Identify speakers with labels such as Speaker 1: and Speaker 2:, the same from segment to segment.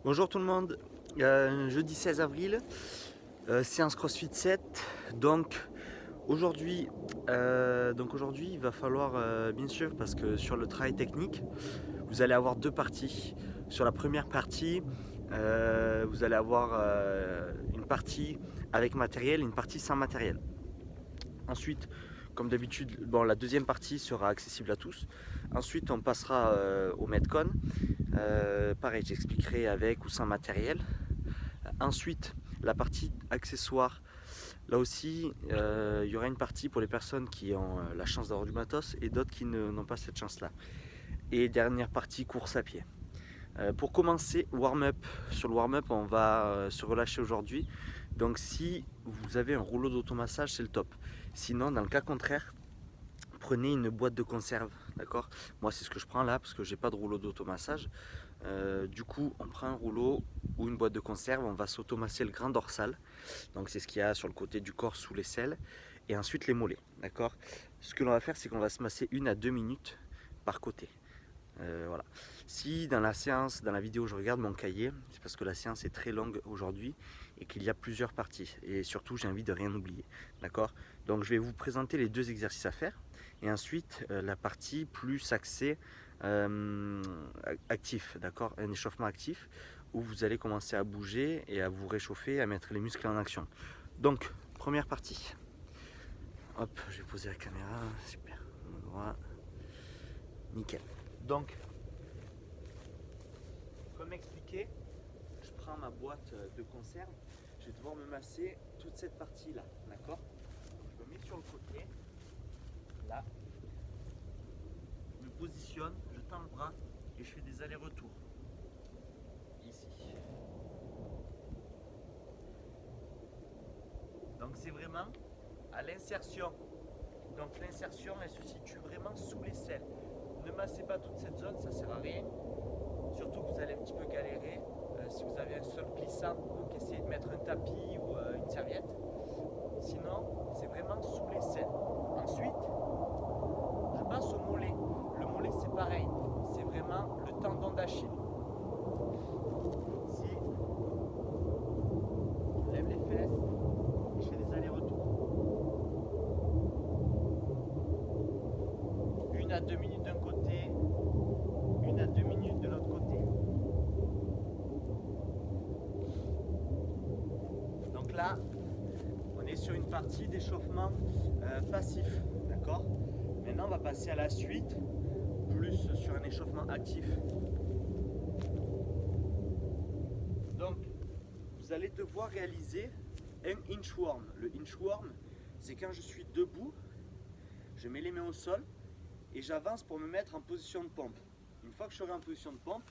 Speaker 1: Bonjour tout le monde, jeudi 16 avril, séance CrossFit 7. Donc aujourd'hui, il va falloir bien sûr, parce que sur le travail technique, vous allez avoir deux parties. Sur la première partie, vous allez avoir une partie avec matériel et une partie sans matériel. Ensuite, comme d'habitude, la deuxième partie sera accessible à tous. Ensuite, on passera au Metcon. Pareil, j'expliquerai avec ou sans matériel. Ensuite, la partie accessoires. Là aussi, il y aura une partie pour les personnes qui ont la chance d'avoir du matos et d'autres qui n'ont pas cette chance-là. Et dernière partie, course à pied. Pour commencer, warm-up. Sur le warm-up, on va se relâcher aujourd'hui. Donc si vous avez un rouleau d'automassage, c'est le top. Sinon, dans le cas contraire, prenez une boîte de conserve, d'accord? Moi, c'est ce que je prends là parce que j'ai pas de rouleau d'automassage. Du coup, on prend un rouleau ou une boîte de conserve, on va s'automasser le grand dorsal. Donc c'est ce qu'il y a sur le côté du corps sous l'aisselle. Et ensuite les mollets, d'accord? Ce que l'on va faire, c'est qu'on va se masser 1 à 2 minutes par côté. Voilà. Si dans la séance, dans la vidéo, je regarde mon cahier, c'est parce que la séance est très longue aujourd'hui et qu'il y a plusieurs parties. Et surtout, j'ai envie de rien oublier. D'accord? Donc, je vais vous présenter les deux exercices à faire et ensuite la partie plus axée actif. D'accord? Un échauffement actif où vous allez commencer à bouger et à vous réchauffer, à mettre les muscles en action. Donc, première partie. Hop, je vais poser la caméra. Super. Voilà. Nickel. Donc, comme expliqué, je prends ma boîte de conserve, je vais devoir me masser toute cette partie là, d'accord? Je me mets sur le côté, là, je me positionne, je tends le bras et je fais des allers-retours. Ici. Donc c'est vraiment à l'insertion. Donc l'insertion elle se situe vraiment sous l'aisselle. Ne massez pas toute cette zone, ça sert à rien. Surtout que vous allez un petit peu galérer. Si vous avez un sol glissant, donc essayez de mettre un tapis ou une serviette. Sinon, c'est vraiment sous l'aisselle. Ensuite, je passe au mollet. Le mollet, c'est pareil. C'est vraiment le tendon d'Achille. Ici, je lève les fesses et je fais des allers-retours. 1 à 2 minutes d'un côté, 1 à 2 minutes de l'autre côté. Donc là, on est sur une partie d'échauffement passif, d'accord? Maintenant, on va passer à la suite, plus sur un échauffement actif. Donc, vous allez devoir réaliser un inchworm. Le inchworm, c'est quand je suis debout, je mets les mains au sol et j'avance pour me mettre en position de pompe. Une fois que je serai en position de pompe,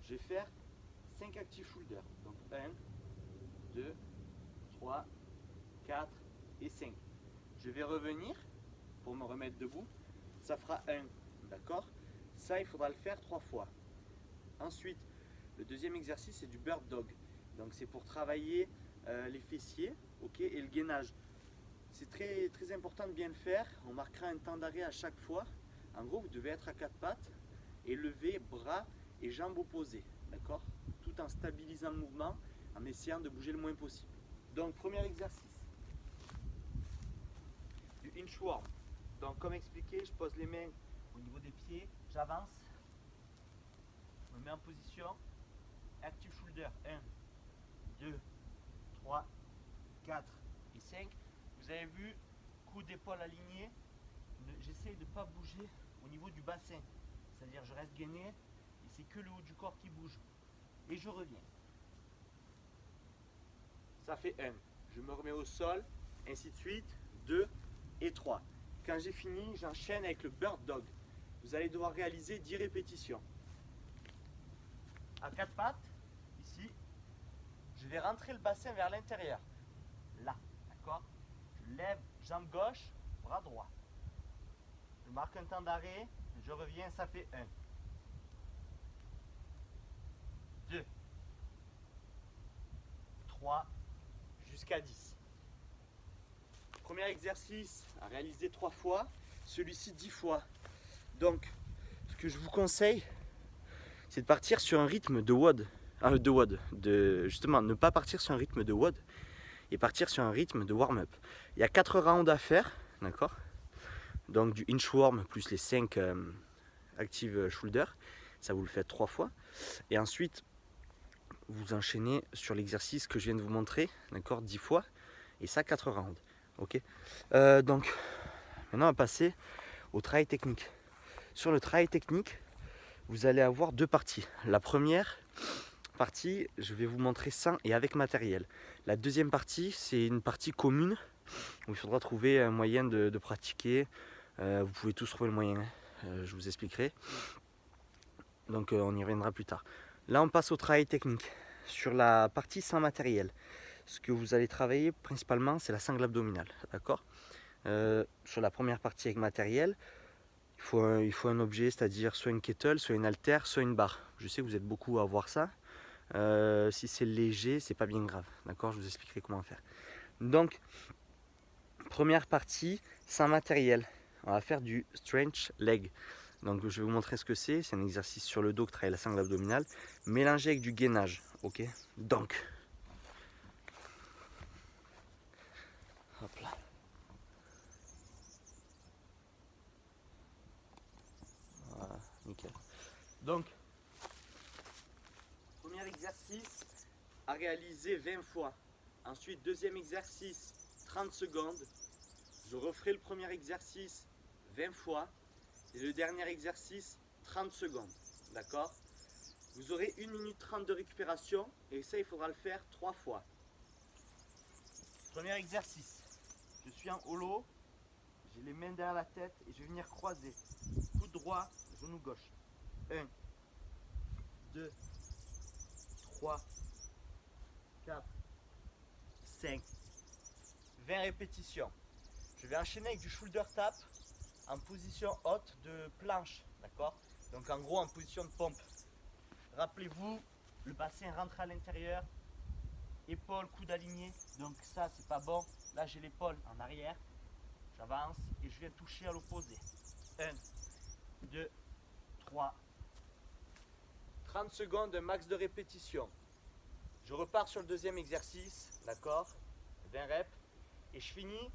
Speaker 1: je vais faire 5 active shoulders. Donc 1, 2, 3, 4 et 5. Je vais revenir pour me remettre debout. Ça fera 1, d'accord? Ça, il faudra le faire 3 fois. Ensuite, le deuxième exercice, c'est du bird dog. Donc c'est pour travailler les fessiers, ok, et le gainage. C'est très, très important de bien le faire. On marquera un temps d'arrêt à chaque fois. En gros, vous devez être à 4 pattes et lever bras et jambes opposées, d'accord? Tout en stabilisant le mouvement, en essayant de bouger le moins possible. Donc, premier exercice, du inchworm. Donc, comme expliqué, je pose les mains au niveau des pieds, j'avance, je me mets en position, active shoulder, 1, 2, 3, 4 et 5. Vous avez vu, coup d'épaule aligné, j'essaye de ne pas bouger au niveau du bassin. C'est-à-dire je reste gainé et c'est que le haut du corps qui bouge. Et je reviens. Ça fait 1. Je me remets au sol, ainsi de suite, 2 et 3. Quand j'ai fini, j'enchaîne avec le bird dog. Vous allez devoir réaliser 10 répétitions. À 4 pattes, ici, je vais rentrer le bassin vers l'intérieur. Là, d'accord? Je lève jambe gauche, bras droit. Je marque un temps d'arrêt, je reviens, ça fait 1, 2, 3, jusqu'à 10. Premier exercice à réaliser 3 fois, celui-ci 10 fois. Donc, ce que je vous conseille, c'est de partir sur un rythme de WOD. de WOD, justement ne pas partir sur un rythme de WOD et partir sur un rythme de warm-up. Il y a 4 rounds à faire, d'accord? Donc du inchworm plus les 5 active shoulder, ça vous le faites 3 fois. Et ensuite, vous enchaînez sur l'exercice que je viens de vous montrer, d'accord, 10 fois, et ça 4 rounds. Ok. Donc maintenant on va passer au travail technique. Sur le travail technique, vous allez avoir 2 parties. La première partie, je vais vous montrer sans et avec matériel. La deuxième partie, c'est une partie commune où il faudra trouver un moyen de pratiquer. Vous pouvez tous trouver le moyen, je vous expliquerai. Donc on y reviendra plus tard. Là on passe au travail technique. Sur la partie sans matériel, ce que vous allez travailler principalement, c'est la sangle abdominale, d'accord? Sur la première partie avec matériel, il faut un objet, c'est-à-dire soit une kettle, soit une haltère, soit une barre. Je sais que vous êtes beaucoup à voir ça. Si c'est léger, c'est pas bien grave, d'accord? Je vous expliquerai comment faire. Donc, première partie sans matériel. On va faire du stretch leg. Donc je vais vous montrer ce que c'est. C'est un exercice sur le dos qui travaille la sangle abdominale, mélangé avec du gainage. Ok. Donc, hop là. Voilà, nickel. Donc, premier exercice à réaliser 20 fois. Ensuite, deuxième exercice, 30 secondes. Je referai le premier exercice 20 fois. Et le dernier exercice, 30 secondes. D'accord? Vous aurez 1 minute 30 de récupération. Et ça, il faudra le faire 3 fois. Premier exercice. Je suis en holo. J'ai les mains derrière la tête et je vais venir croiser. Coude droit, genou gauche. 1, 2, 3, 4, 5, 20 répétitions. Je vais enchaîner avec du shoulder tap en position haute de planche, d'accord? Donc en gros en position de pompe. Rappelez-vous, le bassin rentre à l'intérieur, épaule, coude aligné, donc ça c'est pas bon. Là j'ai l'épaule en arrière, j'avance et je viens toucher à l'opposé. 1, 2, 3, 30 secondes, un max de répétition. Je repars sur le deuxième exercice, d'accord? 20 reps, et je finis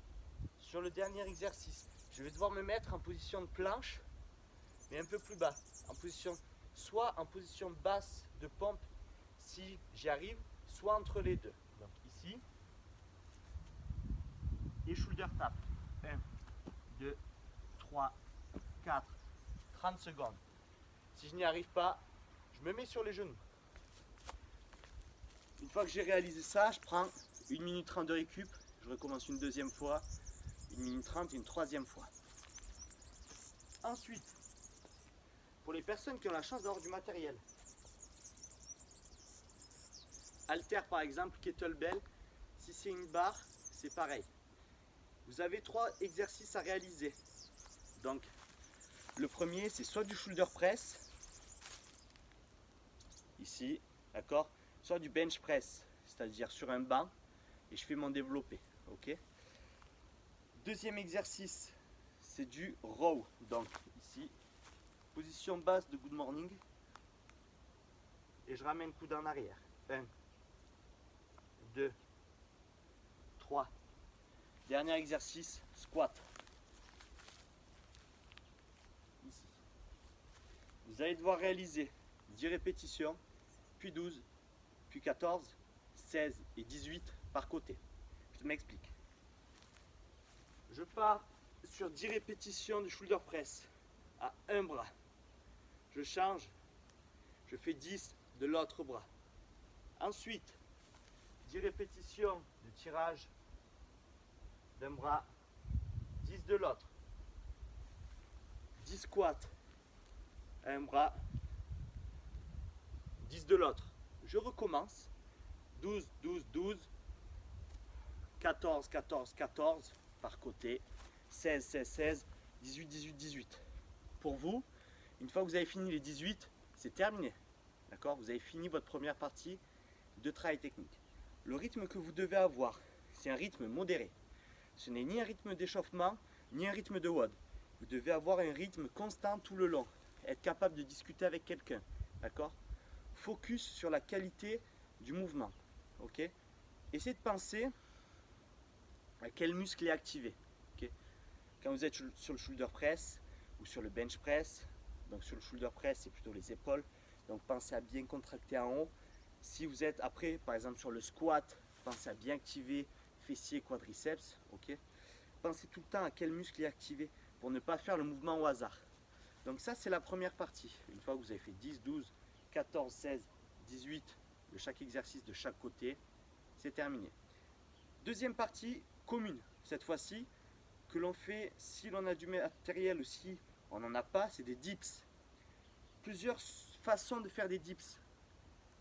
Speaker 1: sur le dernier exercice. Je vais devoir me mettre en position de planche, mais un peu plus bas, soit en position basse de pompe si j'y arrive, soit entre les deux. Donc ici, et shoulder tap. 1, 2, 3, 4, 30 secondes. Si je n'y arrive pas, je me mets sur les genoux. Une fois que j'ai réalisé ça, je prends 1 minute 30 de récup, je recommence une deuxième fois, 1 minute 30 et une troisième fois. Ensuite, pour les personnes qui ont la chance d'avoir du matériel, haltère par exemple, kettlebell, si c'est une barre, c'est pareil. Vous avez 3 exercices à réaliser. Donc, le premier, c'est soit du shoulder press, ici, d'accord, soit du bench press, c'est-à-dire sur un banc, et je fais mon développé, ok. Deuxième exercice, c'est du row, donc ici, position basse de good morning, et je ramène coude en arrière. 1, 2, 3. Dernier exercice, squat. Ici. Vous allez devoir réaliser 10 répétitions, puis 12, puis 14, 16 et 18 par côté. Je m'explique. Je pars sur 10 répétitions de shoulder press à un bras. Je change, je fais 10 de l'autre bras. Ensuite, 10 répétitions de tirage d'un bras, 10 de l'autre. 10 squats à un bras, 10 de l'autre. Je recommence. 12, 12, 12, 14, 14, 14 par côté, 16, 16, 16, 18, 18, 18. Pour vous, une fois que vous avez fini les 18, c'est terminé. D'accord? Vous avez fini votre première partie de travail technique. Le rythme que vous devez avoir, c'est un rythme modéré. Ce n'est ni un rythme d'échauffement, ni un rythme de WOD. Vous devez avoir un rythme constant tout le long. Être capable de discuter avec quelqu'un. D'accord? focus sur la qualité du mouvement. Okay, essayez de penser à quel muscle est activé. Okay, quand vous êtes sur le shoulder press ou sur le bench press, donc sur le shoulder press c'est plutôt les épaules, donc pensez à bien contracter en haut. Si vous êtes après par exemple sur le squat, pensez à bien activer fessiers, quadriceps. Okay, pensez tout le temps à quel muscle est activé pour ne pas faire le mouvement au hasard. Donc ça c'est la première partie. Une fois que vous avez fait 10, 12, 14, 16, 18 de chaque exercice de chaque côté, c'est terminé. Deuxième partie commune, cette fois-ci, que l'on fait si l'on a du matériel ou si on n'en a pas, c'est des dips. Plusieurs façons de faire des dips.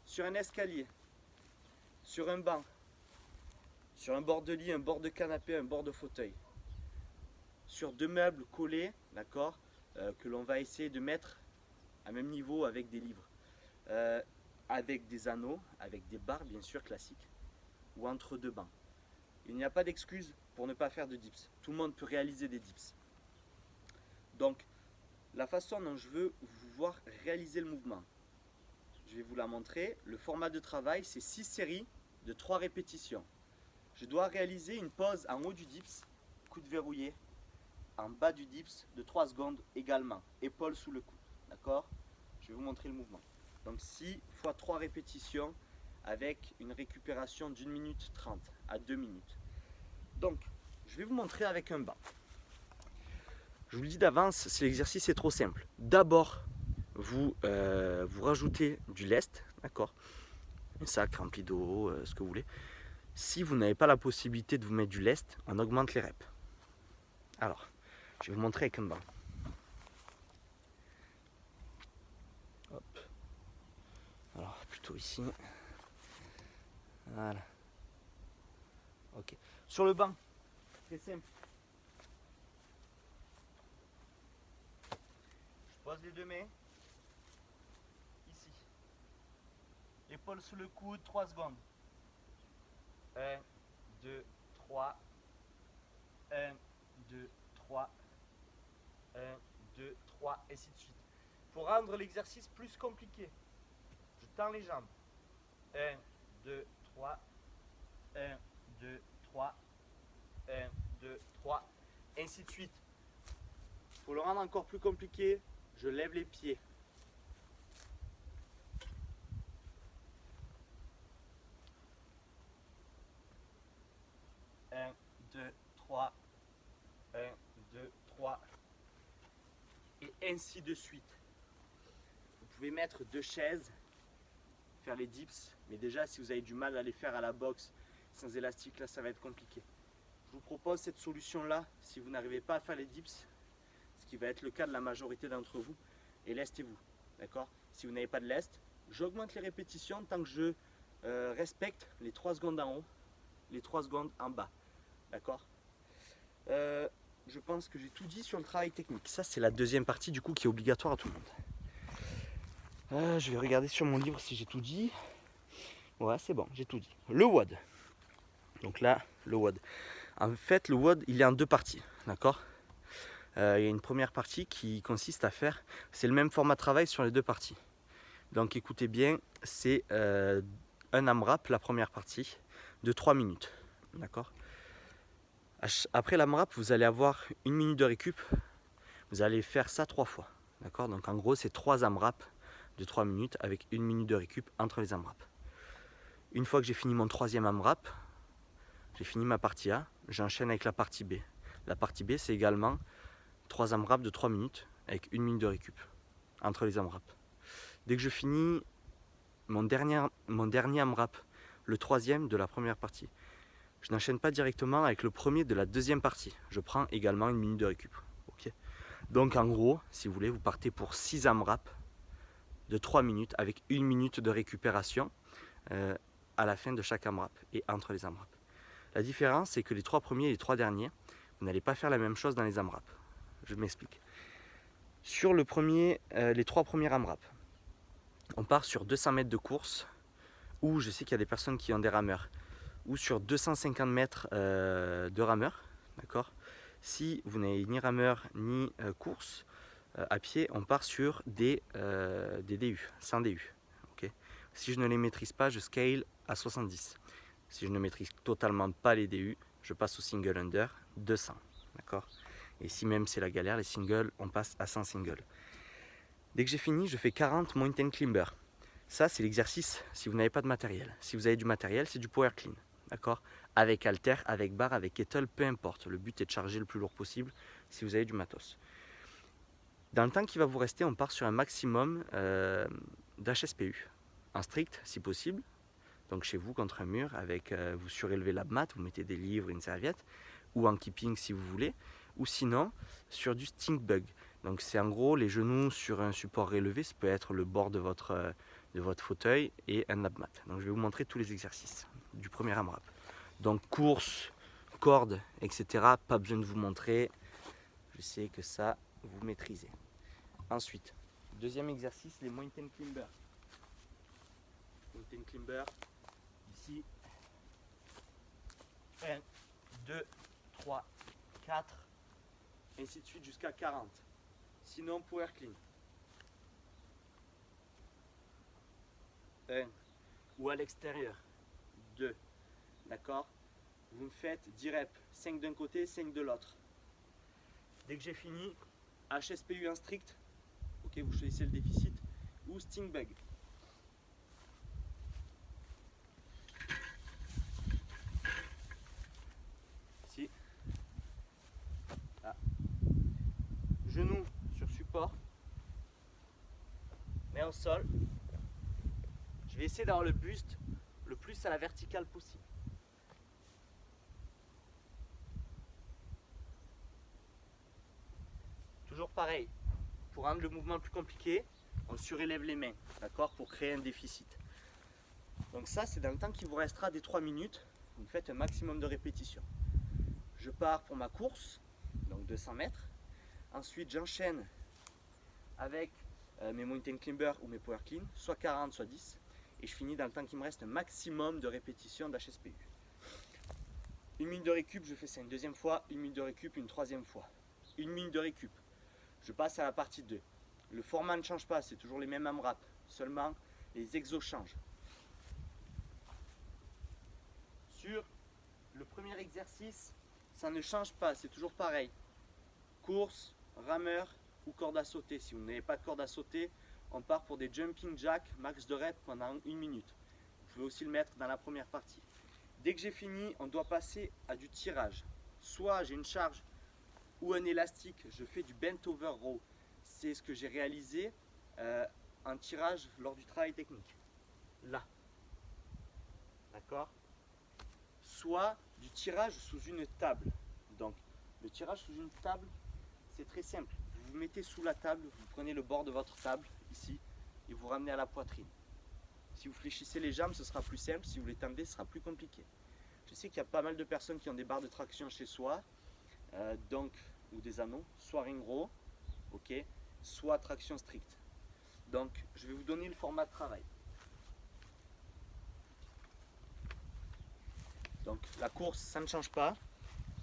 Speaker 1: Sur un escalier, sur un banc, sur un bord de lit, un bord de canapé, un bord de fauteuil. Sur deux meubles collés, d'accord, que l'on va essayer de mettre à même niveau avec des livres. Avec des anneaux, avec des barres bien sûr classiques, ou entre deux bancs. Il n'y a pas d'excuse pour ne pas faire de dips. Tout le monde peut réaliser des dips. Donc, la façon dont je veux vous voir réaliser le mouvement, je vais vous la montrer. Le format de travail, c'est 6 séries de 3 répétitions. Je dois réaliser une pause en haut du dips, coude verrouillé, en bas du dips de 3 secondes également, épaule sous le coude. D'accord? Je vais vous montrer le mouvement. Donc 6 fois 3 répétitions avec une récupération d'1 minute 30 à 2 minutes. Donc, je vais vous montrer avec un banc. Je vous le dis d'avance, si l'exercice est trop simple, d'abord, vous rajoutez du lest, d'accord, un sac rempli d'eau, ce que vous voulez. Si vous n'avez pas la possibilité de vous mettre du lest, on augmente les reps. Alors, je vais vous montrer avec un banc. Hop. Alors, plutôt ici. Voilà. Ok. Sur le banc, très simple. Je pose les deux mains. Ici. Épaule sous le coude, 3 secondes. 1, 2, 3. 1, 2, 3. 1, 2, 3, et ainsi de suite. Pour rendre l'exercice plus compliqué, je tends les jambes. 1, 2, 3. 1, 2, 3. 1, 2, 3. Ainsi de suite. Pour le rendre encore plus compliqué, je lève les pieds. 1, 2, 3. 1, 2, 3. Et ainsi de suite. Vous pouvez mettre 2 chaises, faire les dips, mais déjà si vous avez du mal à les faire à la boxe sans élastique, là ça va être compliqué. Je vous propose cette solution là si vous n'arrivez pas à faire les dips, ce qui va être le cas de la majorité d'entre vous, et lestez-vous, d'accord? Si vous n'avez pas de lest, j'augmente les répétitions tant que je respecte les 3 secondes en haut, les 3 secondes en bas, d'accord? Je pense que j'ai tout dit sur le travail technique. Ça c'est la deuxième partie du coup qui est obligatoire à tout le monde. Je vais regarder sur mon livre si j'ai tout dit. Ouais, c'est bon, j'ai tout dit. Le WOD. Donc là, le WOD. En fait, le WOD, il est en 2 parties, d'accord? Il y a une première partie qui consiste à faire, c'est le même format de travail sur les 2 parties. Donc écoutez bien, c'est un AMRAP, la première partie, de 3 minutes, d'accord? Après l'AMRAP, vous allez avoir 1 minute de récup. Vous allez faire ça 3 fois, d'accord? Donc en gros, c'est 3 AMRAP de 3 minutes avec 1 minute de récup entre les AMRAP. Une fois que j'ai fini mon 3e AMRAP, j'ai fini ma partie A, j'enchaîne avec la partie B. La partie B, c'est également 3 AMRAP de 3 minutes avec 1 minute de récup entre les AMRAP. Dès que je finis mon dernier AMRAP, le 3e de la première partie, je n'enchaîne pas directement avec le premier de la deuxième partie. Je prends également 1 minute de récup. Okay. Donc en gros, si vous voulez, vous partez pour 6 AMRAP de 3 minutes avec 1 minute de récupération à la fin de chaque AMRAP et entre les AMRAP. La différence, c'est que les 3 premiers et les 3 derniers, vous n'allez pas faire la même chose dans les AMRAP. Je m'explique. Sur le premier, les 3 premiers AMRAP, on part sur 200 mètres de course, ou je sais qu'il y a des personnes qui ont des rameurs, ou sur 250 mètres de rameur, d'accord? Si vous n'avez ni rameur ni course, à pied, on part sur des DU, sans DU. Okay, Si je ne les maîtrise pas, je scale à 70. Si je ne maîtrise totalement pas les DU, je passe au single under 200. D'accord? Et si même c'est la galère, les singles, on passe à 100 singles. Dès que j'ai fini, je fais 40 mountain climber. Ça, c'est l'exercice si vous n'avez pas de matériel. Si vous avez du matériel, c'est du power clean. D'accord? Avec halter, avec barre, avec kettle, peu importe. Le but est de charger le plus lourd possible si vous avez du matos. Dans le temps qui va vous rester, on part sur un maximum d'HSPU. En strict, si possible. Donc chez vous, contre un mur, avec vous surélevez la mat, vous mettez des livres et une serviette. Ou en keeping si vous voulez. Ou sinon, sur du stink bug. Donc c'est en gros les genoux sur un support rélevé. Ça peut être le bord de votre fauteuil et un ab mat. Donc je vais vous montrer tous les exercices du premier AMRAP. Donc course, corde, etc. Pas besoin de vous montrer. Je sais que ça, vous maîtrisez. Ensuite, deuxième exercice, les mountain climber. Mountain climber, ici. 1, 2, 3, 4, et ainsi de suite jusqu'à 40. Sinon, power clean. 1, ou à l'extérieur. 2, d'accord? Vous me faites 10 reps, 5 d'un côté, 5 de l'autre. Dès que j'ai fini, HSPU en strict, ok, vous choisissez le déficit, ou sting bug. Ici, là. Genou sur support, main au sol. Je vais essayer d'avoir le buste le plus à la verticale possible. Toujours pareil, pour rendre le mouvement plus compliqué, on surélève les mains, d'accord, pour créer un déficit. Donc ça, c'est dans le temps qui vous restera des 3 minutes. Vous faites un maximum de répétitions. Je pars pour ma course, donc 200 mètres. Ensuite, j'enchaîne avec mes mountain climber ou mes power clean, soit 40, soit 10. Et je finis dans le temps qui me reste un maximum de répétitions d'HSPU. 1 minute de récup, je fais ça une deuxième fois. 1 minute de récup, une troisième fois. 1 minute de récup. Je passe à la partie 2. Le format ne change pas, c'est toujours les mêmes AMRAP. Seulement, les exos changent. Sur le premier exercice, ça ne change pas, c'est toujours pareil. Course, rameur ou corde à sauter. Si vous n'avez pas de corde à sauter, on part pour des jumping jacks, max de reps pendant 1 minute. Vous pouvez aussi le mettre dans la première partie. Dès que j'ai fini, on doit passer à du tirage. Soit j'ai une charge ou un élastique, je fais du bent over row. C'est ce que j'ai réalisé en tirage lors du travail technique. Là. D'accord? Soit du tirage sous une table. Donc, le tirage sous une table, c'est très simple. Vous vous mettez sous la table, vous prenez le bord de votre table, ici, et vous ramenez à la poitrine. Si vous fléchissez les jambes, ce sera plus simple. Si vous les tendez, ce sera plus compliqué. Je sais qu'il y a pas mal de personnes qui ont des barres de traction chez soi, ou des anneaux, soit ring row, ok, soit traction stricte. Donc, je vais vous donner le format de travail. Donc, la course, ça ne change pas.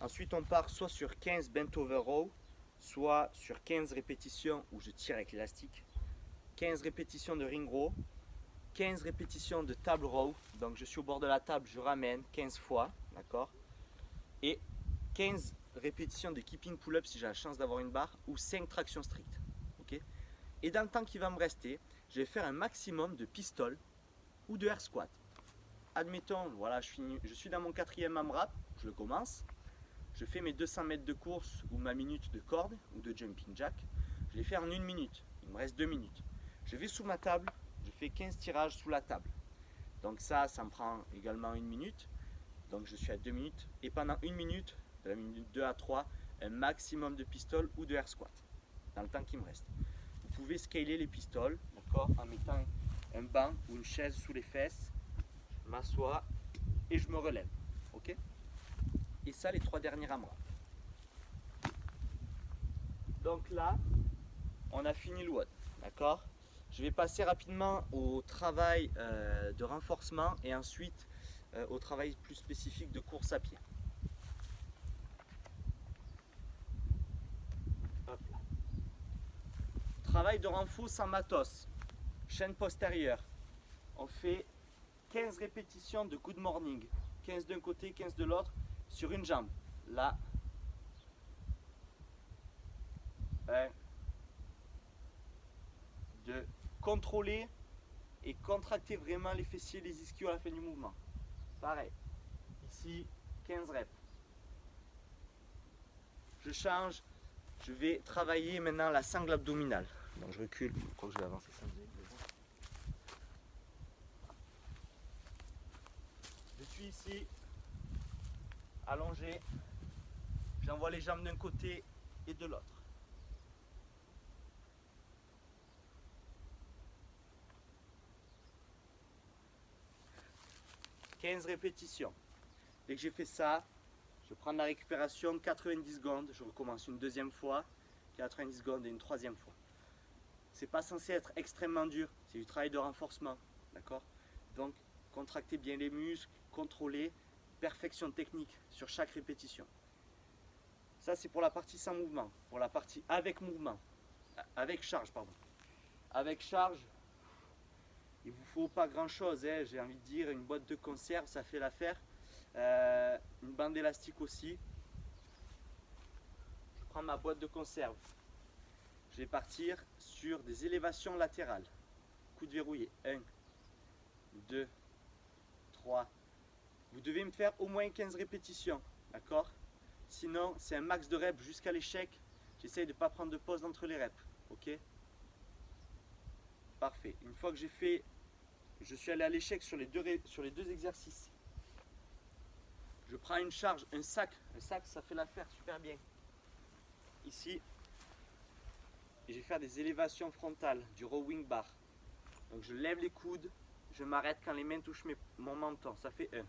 Speaker 1: Ensuite, on part soit sur 15 bent over row, soit sur 15 répétitions où je tire avec l'élastique, 15 répétitions de ring row, 15 répétitions de table row. Donc, je suis au bord de la table, je ramène 15 fois, d'accord, et 15 répétitions de keeping pull-up si j'ai la chance d'avoir une barre, ou 5 tractions strictes. Okay. Et dans le temps qui va me rester, je vais faire un maximum de pistol ou de air squat. Admettons, voilà, je suis dans mon 4e AMRAP, je le commence, je fais mes 200 mètres de course ou ma minute de corde ou de jumping jack, je les fais en 1 minute, il me reste 2 minutes. Je vais sous ma table, je fais 15 tirages sous la table. Donc ça me prend également 1 minute, donc je suis à 2 minutes, et pendant 1 minute, de la minute 2 à 3, un maximum de pistoles ou de air squat, dans le temps qui me reste. Vous pouvez scaler les pistoles, d'accord, en mettant un banc ou une chaise sous les fesses, je m'assois et je me relève, ok. Et ça, les 3 derniers AMRAP. Donc là, on a fini le WOD, d'accord. Je vais passer rapidement au travail de renforcement et ensuite au travail plus spécifique de course à pied. Hop là. Travail de renfort sans matos, chaîne postérieure. on fait 15 répétitions de good morning. 15 d'un côté, 15 de l'autre, sur une jambe. Là. 1, 2. Contrôlez et contractez vraiment les fessiers, les ischios à la fin du mouvement. Pareil. Ici, 15 reps. Je change. Je vais travailler maintenant la sangle abdominale. Donc je recule. Je crois que je vais avancer ça. Je suis ici, allongé. J'envoie les jambes d'un côté et de l'autre. « 15 répétitions. Dès que j'ai fait ça, je prends la récupération, 90 secondes. Je recommence une deuxième fois, 90 secondes et une troisième fois. C'est pas censé être extrêmement dur, c'est du travail de renforcement. D'accord? Donc, contractez bien les muscles, contrôlez, perfection technique sur chaque répétition. Ça, c'est pour la partie sans mouvement. Pour la partie avec mouvement, avec charge, pardon. Avec charge, il ne vous faut pas grand chose, hein, j'ai envie de dire, une boîte de conserve, ça fait l'affaire. Une bande élastique aussi. Je prends ma boîte de conserve. Je vais partir sur des élévations latérales. Coude verrouillé. 1, 2, 3. Vous devez me faire au moins 15 répétitions. D'accord? Sinon, c'est un max de reps jusqu'à l'échec. J'essaye de ne pas prendre de pause entre les reps. Ok? Parfait. Une fois que j'ai fait, je suis allé à l'échec sur les deux exercices. Je prends une charge, un sac. Un sac, ça fait l'affaire super bien. Ici, et je vais faire des élévations frontales, du rowing bar. Donc je lève les coudes, je m'arrête quand les mains touchent mon menton. Ça fait 1.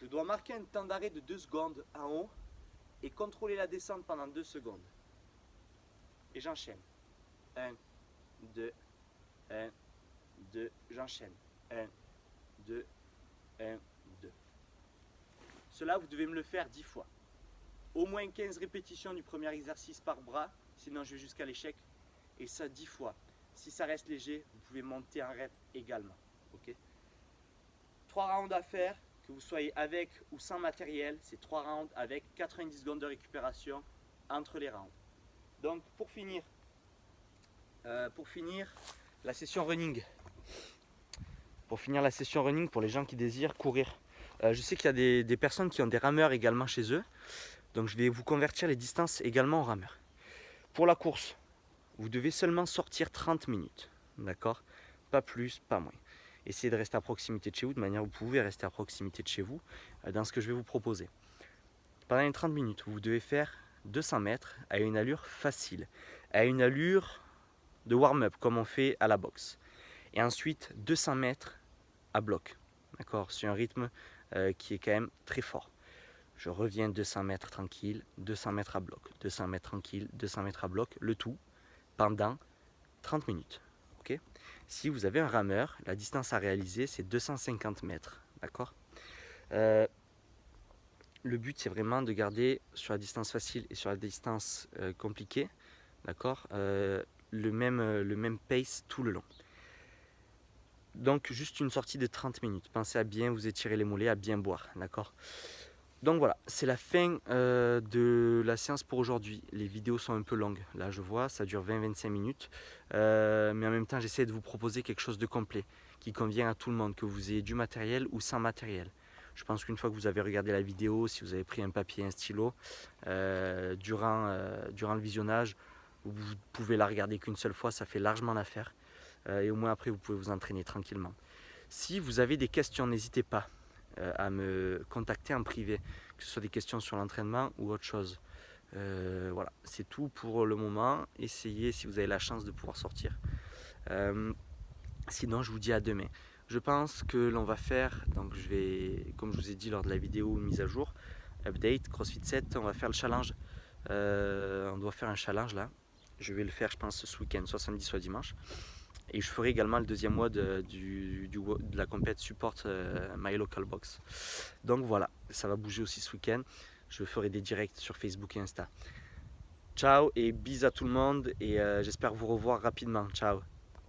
Speaker 1: Je dois marquer un temps d'arrêt de 2 secondes en haut et contrôler la descente pendant 2 secondes. Et j'enchaîne. 1, 2, 1, 2, j'enchaîne. 1, 2, 1, 2. Cela, vous devez me le faire 10 fois. Au moins 15 répétitions du premier exercice par bras, sinon je vais jusqu'à l'échec. Et ça 10 fois. Si ça reste léger, vous pouvez monter en rep également. Okay? 3 rounds à faire, que vous soyez avec ou sans matériel, c'est 3 rounds avec 90 secondes de récupération entre les rounds. Donc pour finir la session running. Pour finir la session running, pour les gens qui désirent courir. Je sais qu'il y a des personnes qui ont des rameurs également chez eux. Donc je vais vous convertir les distances également en rameurs. Pour la course, vous devez seulement sortir 30 minutes. D'accord? Pas plus, pas moins. Essayez de rester à proximité de chez vous, de manière où vous pouvez rester à proximité de chez vous dans ce que je vais vous proposer. Pendant les 30 minutes, vous devez faire 200 mètres à une allure facile, à une allure de warm-up comme on fait à la boxe. Et ensuite 200 mètres à bloc. D'accord? C'est un rythme qui est quand même très fort. Je reviens 200 mètres tranquille, 200 mètres à bloc, 200 mètres tranquille, 200 mètres à bloc, le tout pendant 30 minutes. Okay? Si vous avez un rameur, la distance à réaliser c'est 250 mètres. D'accord? Le but c'est vraiment de garder sur la distance facile et sur la distance compliquée, d'accord, le même pace tout le long. Donc juste une sortie de 30 minutes. Pensez à bien vous étirer les mollets, à bien boire, d'accord? Donc voilà, c'est la fin de la séance pour aujourd'hui. Les vidéos sont un peu longues, là je vois, ça dure 20-25 minutes. Mais en même temps, j'essaie de vous proposer quelque chose de complet, qui convient à tout le monde, que vous ayez du matériel ou sans matériel. Je pense qu'une fois que vous avez regardé la vidéo, si vous avez pris un papier et un stylo, durant le visionnage, vous pouvez la regarder qu'une seule fois, ça fait largement l'affaire. Et au moins après, vous pouvez vous entraîner tranquillement. Si vous avez des questions, n'hésitez pas à me contacter en privé, que ce soit des questions sur l'entraînement ou autre chose. Voilà, c'est tout pour le moment. Essayez si vous avez la chance de pouvoir sortir. Sinon, je vous dis à demain. Je pense que l'on va faire, donc je vais, comme je vous ai dit lors de la vidéo mise à jour, update, CrossFit 7, on va faire le challenge. On doit faire un challenge là. Je vais le faire, je pense, ce week-end, soit samedi, soit dimanche. Et je ferai également le deuxième mois de la compète Support My Local Box. Donc voilà, ça va bouger aussi ce week-end. Je ferai des directs sur Facebook et Insta. Ciao et bisous à tout le monde et j'espère vous revoir rapidement. Ciao.